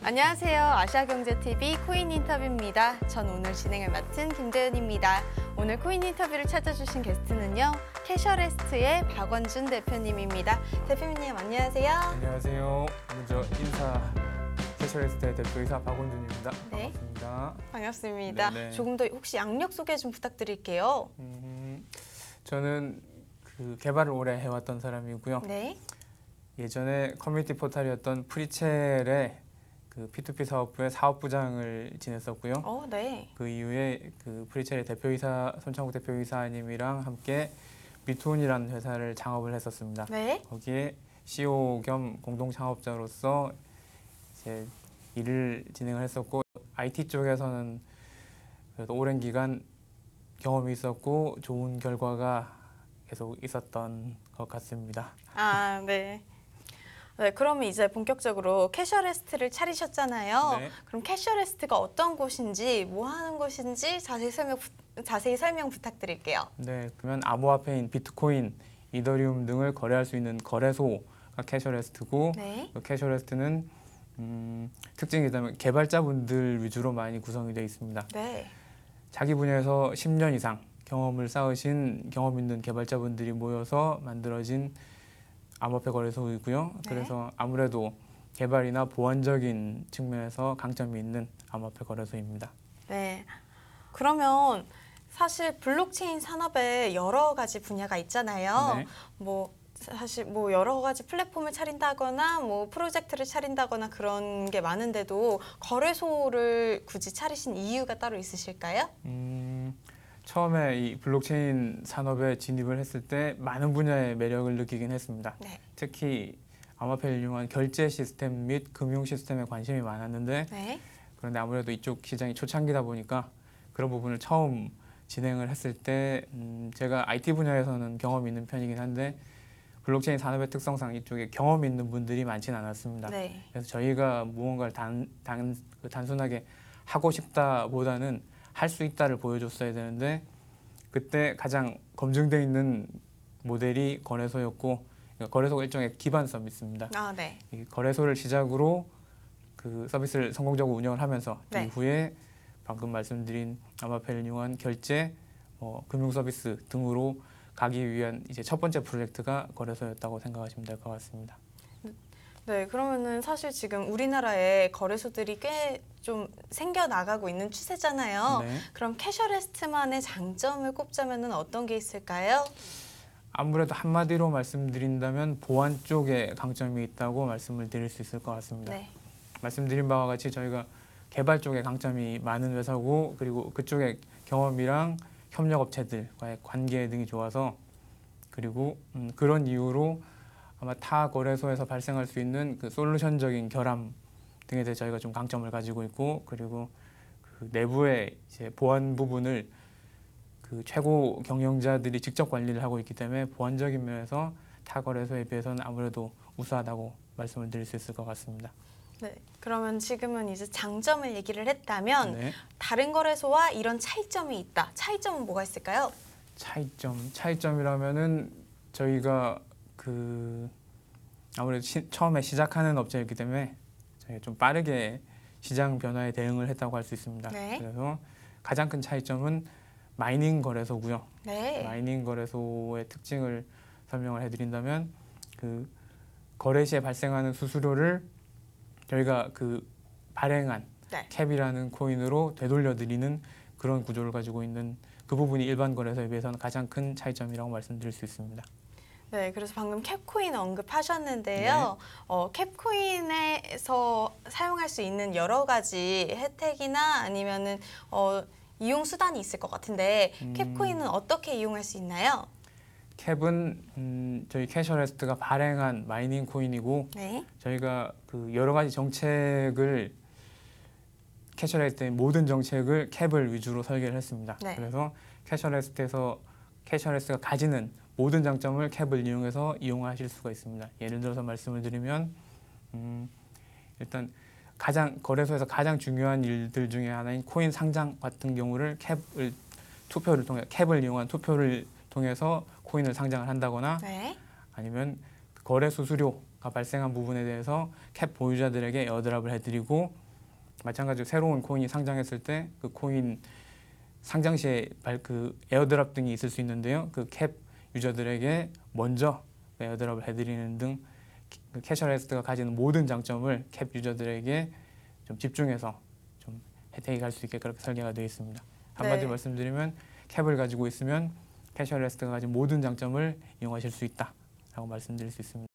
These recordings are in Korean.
안녕하세요. 아시아경제TV 코인 인터뷰입니다. 전 오늘 진행을 맡은 김대은입니다. 오늘 코인 인터뷰를 찾아주신 게스트는요. 캐셔레스트의 박원준 대표님입니다. 대표님 안녕하세요. 안녕하세요. 먼저 인사 캐셔레스트의 대표이사 박원준입니다. 네. 반갑습니다. 반갑습니다. 네네. 조금 더 혹시 양력 소개 좀 부탁드릴게요. 저는 개발을 오래 해왔던 사람이고요. 네. 예전에 커뮤니티 포털이었던 프리첼의 P2P 사업부의 사업부장을 지냈었고요. 네. 그 이후에 프리첼의 대표이사 손창욱 대표이사님이랑 함께 미톤이라는 회사를 창업을 했었습니다. 네. 거기에 CEO 겸 공동 창업자로서 이제 일을 진행을 했었고, IT 쪽에서는 그래도 오랜 기간 경험이 있었고 좋은 결과가 계속 있었던 것 같습니다. 네. 네, 그러면 이제 본격적으로 캐셔레스트를 차리셨잖아요. 네. 그럼 캐셔레스트가 어떤 곳인지, 뭐 하는 곳인지 자세히 설명 부탁드릴게요. 네, 그러면 암호화폐인 비트코인, 이더리움 등을 거래할 수 있는 거래소가 캐셔레스트고, 네. 그 캐셔레스트는 특징이 있다면 개발자분들 위주로 많이 구성이 되어 있습니다. 네. 자기 분야에서 10년 이상 경험을 쌓으신 경험 있는 개발자분들이 모여서 만들어진 암호화폐 거래소이고요. 네. 그래서 아무래도 개발이나 보안적인 측면에서 강점이 있는 암호화폐 거래소입니다. 네. 그러면 사실 블록체인 산업에 여러 가지 분야가 있잖아요. 네. 사실 여러 가지 플랫폼을 차린다거나 프로젝트를 차린다거나 그런 게 많은데도 거래소를 굳이 차리신 이유가 따로 있으실까요? 처음에 이 블록체인 산업에 진입을 했을 때 많은 분야의 매력을 느끼긴 했습니다. 네. 특히 암호화폐를 이용한 결제 시스템 및 금융 시스템에 관심이 많았는데, 네. 그런데 아무래도 이쪽 시장이 초창기다 보니까 그런 부분을 처음 진행을 했을 때 제가 IT 분야에서는 경험이 있는 편이긴 한데 블록체인 산업의 특성상 이쪽에 경험 있는 분들이 많지는 않았습니다. 네. 그래서 저희가 무언가를 단순하게 하고 싶다보다는 할 수 있다를 보여줬어야 되는데, 그때 가장 검증되어 있는 모델이 거래소였고, 거래소가 일종의 기반 서비스입니다. 네. 이 거래소를 시작으로 그 서비스를 성공적으로 운영을 하면서 네. 이후에 방금 말씀드린 암호화폐를 이용한 결제, 금융 서비스 등으로 가기 위한 이제 첫 번째 프로젝트가 거래소였다고 생각하시면 될 것 같습니다. 네, 그러면은 사실 지금 우리나라에 거래소들이 꽤 좀 생겨나가고 있는 추세잖아요. 네. 그럼 캐셔레스트만의 장점을 꼽자면은 어떤 게 있을까요? 아무래도 한마디로 말씀드린다면 보안 쪽에 강점이 있다고 말씀을 드릴 수 있을 것 같습니다. 네. 말씀드린 바와 같이 저희가 개발 쪽에 강점이 많은 회사고, 그리고 그쪽에 경험이랑 협력업체들과의 관계 등이 좋아서, 그리고 그런 이유로 아마 타 거래소에서 발생할 수 있는 그 솔루션적인 결함 등에 대해 저희가 좀 강점을 가지고 있고, 그리고 그 내부의 이제 보안 부분을 그 최고 경영자들이 직접 관리를 하고 있기 때문에 보안적인 면에서 타 거래소에 비해서는 아무래도 우수하다고 말씀을 드릴 수 있을 것 같습니다. 네. 그러면 지금은 이제 장점을 얘기를 했다면 네. 다른 거래소와 이런 차이점이 있다. 차이점은 뭐가 있을까요? 차이점이라면은 저희가 아무래도 처음에 시작하는 업체였기 때문에 저희가 좀 빠르게 시장 변화에 대응을 했다고 할 수 있습니다. 네. 그래서 가장 큰 차이점은 마이닝 거래소고요. 네. 마이닝 거래소의 특징을 설명을 해드린다면, 그 거래 시에 발생하는 수수료를 저희가 발행한 네. 캡이라는 코인으로 되돌려드리는 그런 구조를 가지고 있는 그 부분이 일반 거래소에 비해서는 가장 큰 차이점이라고 말씀드릴 수 있습니다. 네, 그래서 방금 캡코인 언급하셨는데요. 캡코인에서 사용할 수 있는 여러 가지 혜택이나 아니면은 이용 수단이 있을 것 같은데 캡코인은 어떻게 이용할 수 있나요? 캡은 저희 캐셔레스트가 발행한 마이닝 코인이고, 네. 저희가 여러 가지 정책을 캐셔레스트의 모든 정책을 캡을 위주로 설계를 했습니다. 네. 그래서 캐셔레스트가 가지는 모든 장점을 캡을 이용해서 이용하실 수가 있습니다. 예를 들어서 말씀을 드리면 일단 거래소에서 가장 중요한 일들 중에 하나인 코인 상장 같은 경우를 캡을 이용한 투표를 통해서 코인을 상장을 한다거나, 네. 아니면 거래 수수료 발생한 부분에 대해서 캡 보유자들에게 에어드랍을 해드리고, 마찬가지로 새로운 코인이 상장했을 때 그 코인 상장 시에 그 에어드랍 등이 있을 수 있는데요. 그 캡 유저들에게 먼저 에어드랍을 해드리는 등 그 캐셔레스트가 가지는 모든 장점을 캡 유저들에게 좀 집중해서 좀 혜택이 갈 수 있게 그렇게 설계가 되어 있습니다. 한마디로 네. 말씀드리면 캡을 가지고 있으면 캐셔레스트가 가진 모든 장점을 이용하실 수 있다라고 말씀드릴 수 있습니다.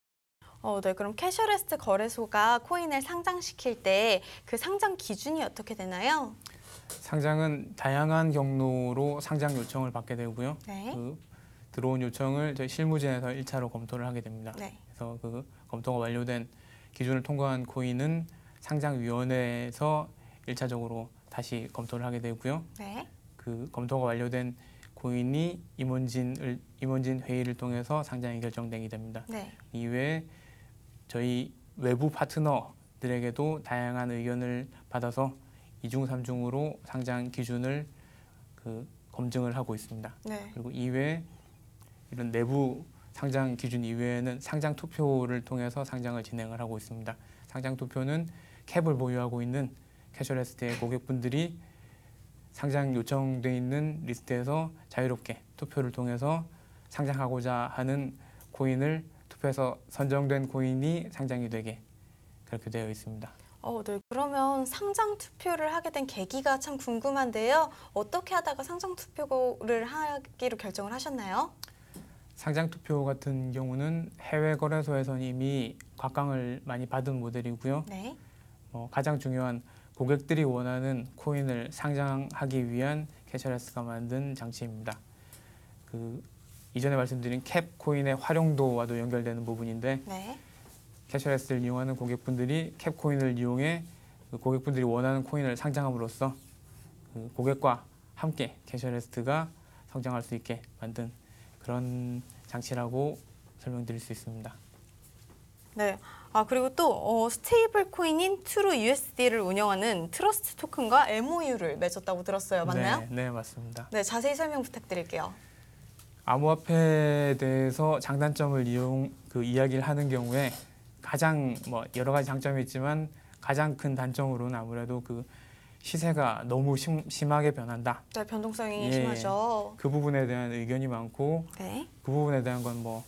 네. 그럼 캐셔레스트 거래소가 코인을 상장시킬 때 그 상장 기준이 어떻게 되나요? 상장은 다양한 경로로 상장 요청을 받게 되고요. 네. 그 들어온 요청을 저희 실무진에서 1차로 검토를 하게 됩니다. 네. 그래서 그 검토가 완료된 기준을 통과한 코인은 상장위원회에서 1차적으로 다시 검토를 하게 되고요. 네. 그 검토가 완료된 코인이 임원진 회의를 통해서 상장이 결정되게 됩니다. 네. 이외에 저희 외부 파트너들에게도 다양한 의견을 받아서 2중, 3중으로 상장 기준을 그 검증을 하고 있습니다. 네. 그리고 이외에 이런 내부 상장 기준 이외에는 상장 투표를 통해서 상장을 진행을 하고 있습니다. 상장 투표는 캡을 보유하고 있는 캐셔레스트의 고객분들이 상장 요청돼 있는 리스트에서 자유롭게 투표를 통해서 상장하고자 하는 코인을 투표해서 선정된 코인이 상장이 되게 그렇게 되어 있습니다. 네. 그러면 상장 투표를 하게 된 계기가 참 궁금한데요. 어떻게 하다가 상장 투표를 하기로 결정을 하셨나요? 상장 투표 같은 경우는 해외 거래소에서는 이미 곽강을 많이 받은 모델이고요. 네. 가장 중요한 고객들이 원하는 코인을 상장하기 위한 캐셔레스가 만든 장치입니다. 그 이전에 말씀드린 캡 코인의 활용도와도 연결되는 부분인데, 네. 캐셔레스를 이용하는 고객분들이 캡 코인을 이용해 그 고객분들이 원하는 코인을 상장함으로써 그 고객과 함께 캐셔레스가 성장할 수 있게 만든 그런 장치라고 설명드릴 수 있습니다. 네. 그리고 또 스테이블 코인인 트루 USD를 운영하는 트러스트 토큰과 MOU를 맺었다고 들었어요. 맞나요? 네, 맞습니다. 네, 자세히 설명 부탁드릴게요. 암호화폐에 대해서 장단점을 이야기를 하는 경우에 가장 여러 가지 장점이 있지만 가장 큰 단점으로는 아무래도 그 시세가 너무 심하게 변한다. 네, 변동성이 예, 심하죠. 그 부분에 대한 의견이 많고, 네. 그 부분에 대한 건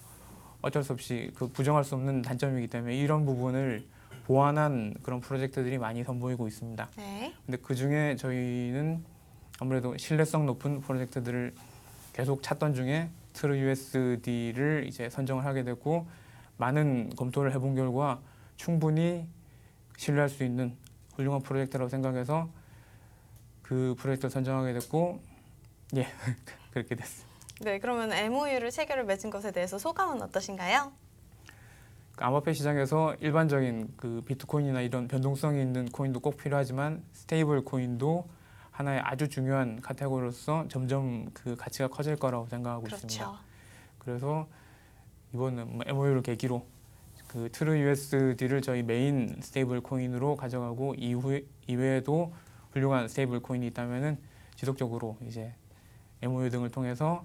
어쩔 수 없이 그 부정할 수 없는 단점이기 때문에 이런 부분을 보완한 그런 프로젝트들이 많이 선보이고 있습니다. 네. 근데 그 중에 저희는 아무래도 신뢰성 높은 프로젝트들을 계속 찾던 중에 트루 USD를 이제 선정을 하게 됐고, 많은 검토를 해본 결과 충분히 신뢰할 수 있는 훌륭한 프로젝트라고 생각해서 그 프로젝트를 선정하게 됐고, 예, 그렇게 됐습니다. 네, 그러면 MOU를 체결을 맺은 것에 대해서 소감은 어떠신가요? 암호화폐 시장에서 일반적인 그 비트코인이나 이런 변동성이 있는 코인도 꼭 필요하지만 스테이블 코인도 하나의 아주 중요한 카테고리로서 점점 그 가치가 커질 거라고 생각하고 있습니다. 그렇죠. 그래서 이번은 MOU를 계기로 그 트루 USD를 저희 메인 스테이블 코인으로 가져가고 이외에도 훌륭한 스테이블 코인이 있다면은 지속적으로 이제 MOU 등을 통해서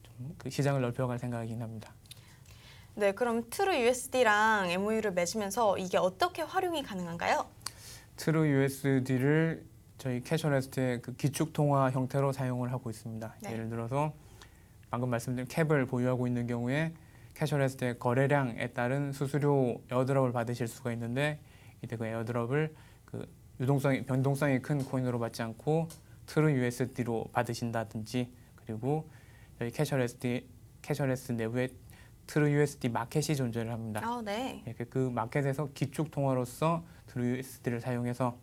좀 그 시장을 넓혀갈 생각이긴 합니다. 네, 그럼 트루 USD랑 MOU를 맺으면서 이게 어떻게 활용이 가능한가요? 트루 USD를 저희 캐셔레스트의 그 기축 통화 형태로 사용을 하고 있습니다. 네. 예를 들어서 방금 말씀드린 캡을 보유하고 있는 경우에 캐셔레스트의 거래량에 따른 수수료 에어드롭을 받으실 수가 있는데, 이때 그 에어드롭을 그 변동성이 큰 코인으로 받지 않고 트루 USD로 받으신다든지, 그리고 저희 캐셔레스트 내부에 트루 USD 마켓이 존재를 합니다. 네. 그 마켓에서 기축 통화로서 트루 USD를 사용해서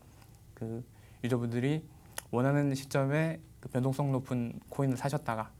그 유저분들이 원하는 시점에 그 변동성 높은 코인을 사셨다가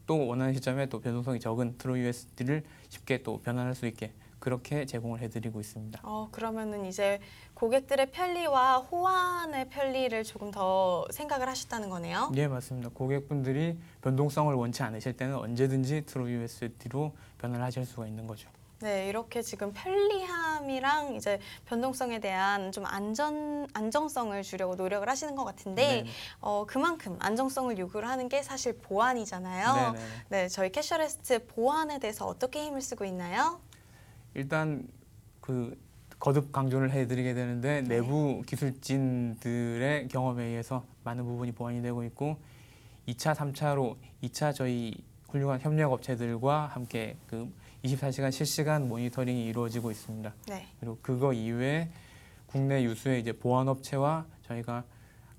또 원하는 시점에 또 변동성이 적은 트루 USD를 쉽게 또 변환할 수 있게 그렇게 제공을 해드리고 있습니다. 그러면은 이제 고객들의 편리와 호환의 편리를 조금 더 생각을 하셨다는 거네요. 예, 맞습니다. 고객분들이 변동성을 원치 않으실 때는 언제든지 트루 USD로 변환을 하실 수가 있는 거죠. 네, 이렇게 지금 편리함이랑 이제 변동성에 대한 좀 안정성을 주려고 노력을 하시는 것 같은데, 네네. 그만큼 안정성을 요구를 하는 게 사실 보안이잖아요. 네네. 네, 저희 캐셔레스트 보안에 대해서 어떻게 힘을 쓰고 있나요? 일단 거듭 강조를 해드리게 되는데 네. 내부 기술진들의 경험에 의해서 많은 부분이 보완이 되고 있고 2차, 3차로 2차 저희 훌륭한 협력 업체들과 함께 24시간 실시간 모니터링이 이루어지고 있습니다. 네. 그리고 그거 이외에 국내 유수의 이제 보안업체와 저희가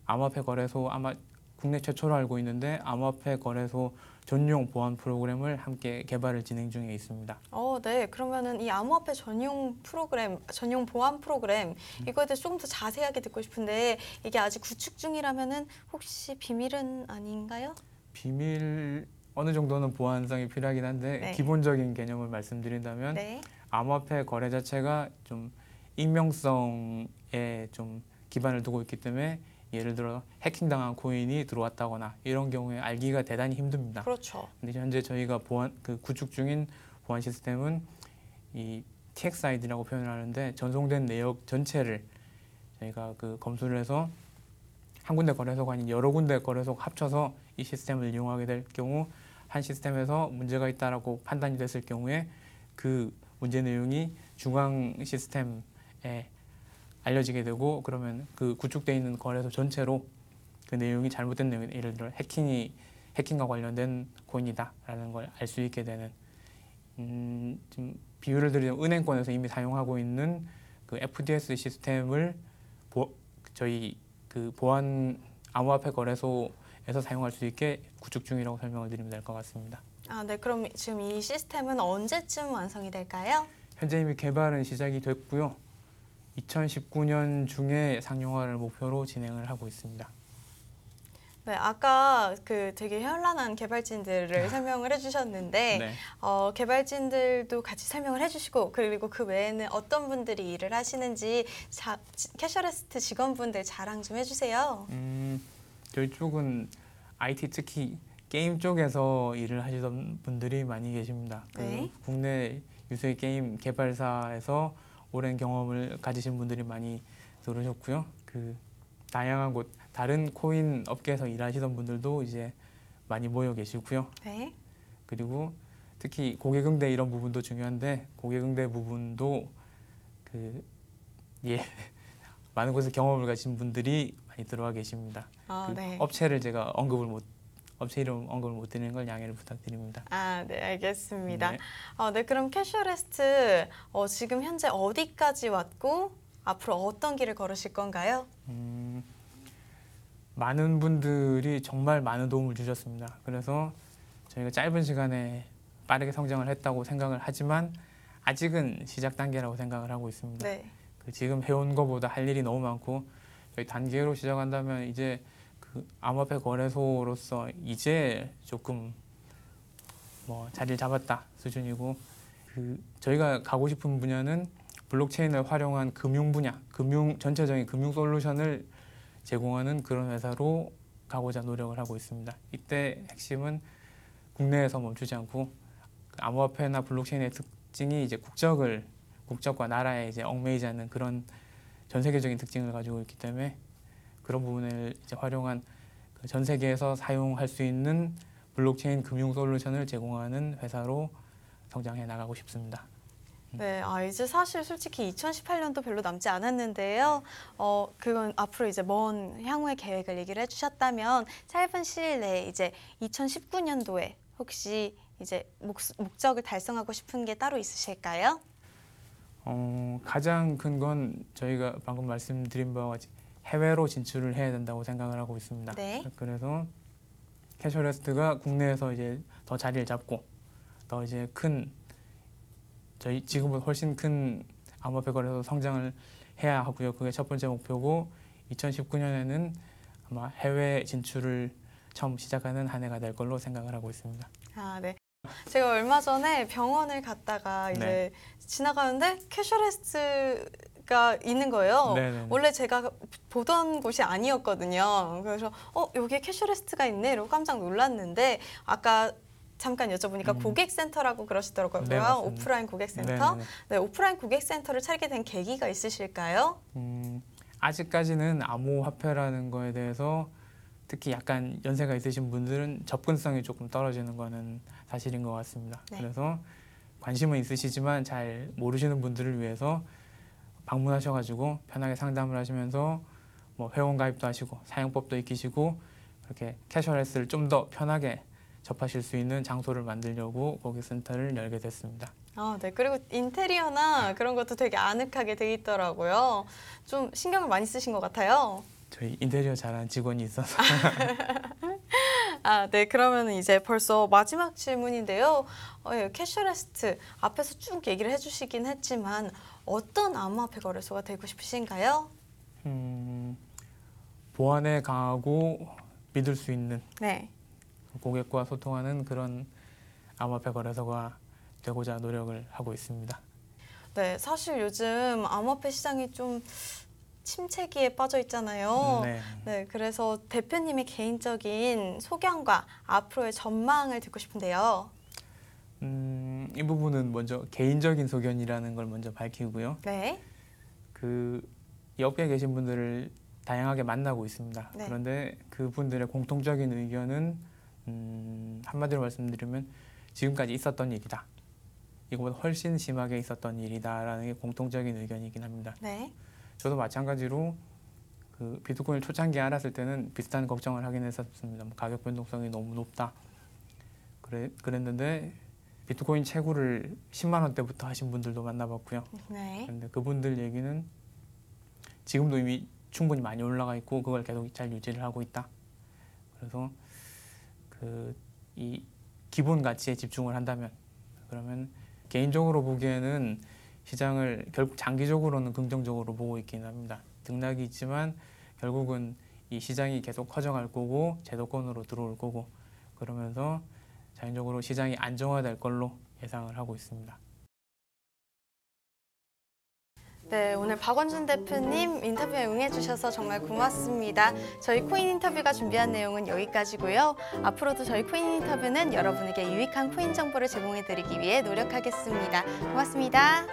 암호화폐 거래소 아마 국내 최초로 알고 있는데 암호화폐 거래소 전용 보안 프로그램을 함께 개발을 진행 중에 있습니다. 네. 그러면은 이 암호화폐 전용 프로그램, 전용 보안 프로그램 이거에 대해서 조금 더 자세하게 듣고 싶은데 이게 아직 구축 중이라면은 혹시 비밀은 아닌가요? 비밀 어느 정도는 보안성이 필요하긴 한데 네. 기본적인 개념을 말씀드린다면 네. 암호화폐 거래 자체가 좀 익명성에 좀 기반을 두고 있기 때문에 예를 들어 해킹당한 코인이 들어왔다거나 이런 경우에 알기가 대단히 힘듭니다. 그렇죠. 근데 현재 저희가 구축 중인 보안 시스템은 이 TXID라고 표현을 하는데 전송된 내역 전체를 저희가 검수를 해서 한 군데 거래소가 아닌 여러 군데 거래소가 합쳐서 이 시스템을 이용하게 될 경우 한 시스템에서 문제가 있다라고 판단이 됐을 경우에 그 문제 내용이 중앙 시스템에 알려지게 되고 그러면 그 구축되어 있는 거래소 전체로 그 내용이 잘못된 내용, 예를 들어 해킹과 관련된 코인이다라는 걸 알 수 있게 되는 좀 비유를 드리면 은행권에서 이미 사용하고 있는 그 FDS 시스템을 저희 보안 암호화폐 거래소에서 사용할 수 있게 구축 중이라고 설명을 드리면 될 것 같습니다. 네. 그럼 지금 이 시스템은 언제쯤 완성이 될까요? 현재 이미 개발은 시작이 됐고요. 2019년 중에 상용화를 목표로 진행을 하고 있습니다. 네, 아까 되게 현란한 개발진들을 설명을 해주셨는데 네. 개발진들도 같이 설명을 해주시고 그리고 그 외에는 어떤 분들이 일을 하시는지 캐셔레스트 직원분들 자랑 좀 해주세요. 저희 쪽은 IT 특히 게임 쪽에서 일을 하시던 분들이 많이 계십니다. 네. 국내 유수의 게임 개발사에서 오랜 경험을 가지신 분들이 많이 들어오셨고요. 다양한 곳 다른 코인 업계에서 일하시던 분들도 이제 많이 모여 계시고요. 네. 그리고 특히 고객응대 이런 부분도 중요한데 고객응대 부분도 많은 곳에 경험을 가진 분들이 많이 들어와 계십니다. 네. 업체 이름 언급을 못 드리는 걸 양해를 부탁드립니다. 네, 알겠습니다. 네. 네, 그럼 캐셔레스트 지금 현재 어디까지 왔고 앞으로 어떤 길을 걸으실 건가요? 많은 분들이 정말 많은 도움을 주셨습니다. 그래서 저희가 짧은 시간에 빠르게 성장을 했다고 생각을 하지만 아직은 시작 단계라고 생각을 하고 있습니다. 네. 지금 해온 것보다 할 일이 너무 많고 저희 단계로 시작한다면 이제 암호화폐 거래소로서 이제 조금 자리를 잡았다 수준이고 저희가 가고 싶은 분야는 블록체인을 활용한 금융 분야, 전체적인 금융 솔루션을 제공하는 그런 회사로 가고자 노력을 하고 있습니다. 이때 핵심은 국내에서 멈추지 않고 암호화폐나 블록체인의 특징이 이제 국적과 나라에 이제 얽매이지 않는 그런 전 세계적인 특징을 가지고 있기 때문에 그런 부분을 이제 활용한 전 세계에서 사용할 수 있는 블록체인 금융 솔루션을 제공하는 회사로 성장해 나가고 싶습니다. 네, 이제 사실 솔직히 2018년도 별로 남지 않았는데요. 그건 앞으로 이제 먼 향후의 계획을 얘기를 해주셨다면 짧은 시일 내에 이제 2019년도에 혹시 이제 목적을 달성하고 싶은 게 따로 있으실까요? 가장 큰 건 저희가 방금 말씀드린 바와 같이 해외로 진출을 해야 된다고 생각을 하고 있습니다. 네. 그래서 캐셔레스트가 국내에서 이제 더 자리를 잡고 더 이제 저희 지금보다 훨씬 큰 암호화폐 거래소 성장을 해야 하고요. 그게 첫 번째 목표고 2019년에는 아마 해외 진출을 처음 시작하는 한 해가 될 걸로 생각을 하고 있습니다. 네. 제가 얼마 전에 병원을 갔다가 이제 지나가는데 캐셔레스트가 있는 거예요. 네네네. 원래 제가 보던 곳이 아니었거든요. 그래서 여기에 캐셔레스트가 있네 이러고 깜짝 놀랐는데 아까 잠깐 여쭤보니까 고객센터라고 그러시더라고요. 네, 맞습니다. 오프라인 고객센터. 네네네. 네, 오프라인 고객센터를 차리게 된 계기가 있으실까요? 아직까지는 암호화폐라는 거에 대해서 특히 약간 연세가 있으신 분들은 접근성이 조금 떨어지는 거는 사실인 것 같습니다. 네. 그래서 관심은 있으시지만 잘 모르시는 분들을 위해서 방문하셔가지고 편하게 상담을 하시면서 뭐 회원 가입도 하시고 사용법도 익히시고 그렇게 캐셔레스를 좀 더 편하게 접하실 수 있는 장소를 만들려고 고객센터를 열게 됐습니다. 네. 그리고 인테리어나 그런 것도 되게 아늑하게 돼 있더라고요. 좀 신경을 많이 쓰신 것 같아요. 저희 인테리어 잘하는 직원이 있어서 네. 그러면 이제 벌써 마지막 질문인데요. 캐셔레스트 앞에서 쭉 얘기를 해주시긴 했지만 어떤 암호화폐 거래소가 되고 싶으신가요? 보안에 강하고 믿을 수 있는 네. 고객과 소통하는 그런 암호화폐 거래소가 되고자 노력을 하고 있습니다. 네. 사실 요즘 암호화폐 시장이 좀 침체기에 빠져 있잖아요. 네. 네. 그래서 대표님의 개인적인 소견과 앞으로의 전망을 듣고 싶은데요. 이 부분은 먼저 개인적인 소견이라는 걸 먼저 밝히고요. 네. 이 업계에 계신 분들을 다양하게 만나고 있습니다. 네. 그런데 그분들의 공통적인 의견은 한마디로 말씀드리면 지금까지 있었던 일이다. 이거보다 훨씬 심하게 있었던 일이다라는 게 공통적인 의견이긴 합니다. 네. 저도 마찬가지로 그 비트코인 초창기에 알았을 때는 비슷한 걱정을 하긴 했었습니다. 가격 변동성이 너무 높다. 그랬는데 비트코인 채굴을 10만 원대부터 하신 분들도 만나봤고요. 네. 그런데 그분들 얘기는 지금도 이미 충분히 많이 올라가 있고 그걸 계속 잘 유지를 하고 있다. 그래서 이 기본 가치에 집중을 한다면 그러면 개인적으로 보기에는 시장을 결국 장기적으로는 긍정적으로 보고 있긴 합니다. 등락이 있지만 결국은 이 시장이 계속 커져갈 거고 제도권으로 들어올 거고 그러면서 자연적으로 시장이 안정화될 걸로 예상을 하고 있습니다. 네, 오늘 박원준 대표님 인터뷰에 응해주셔서 정말 고맙습니다. 저희 코인 인터뷰가 준비한 내용은 여기까지고요. 앞으로도 저희 코인 인터뷰는 여러분에게 유익한 코인 정보를 제공해드리기 위해 노력하겠습니다. 고맙습니다.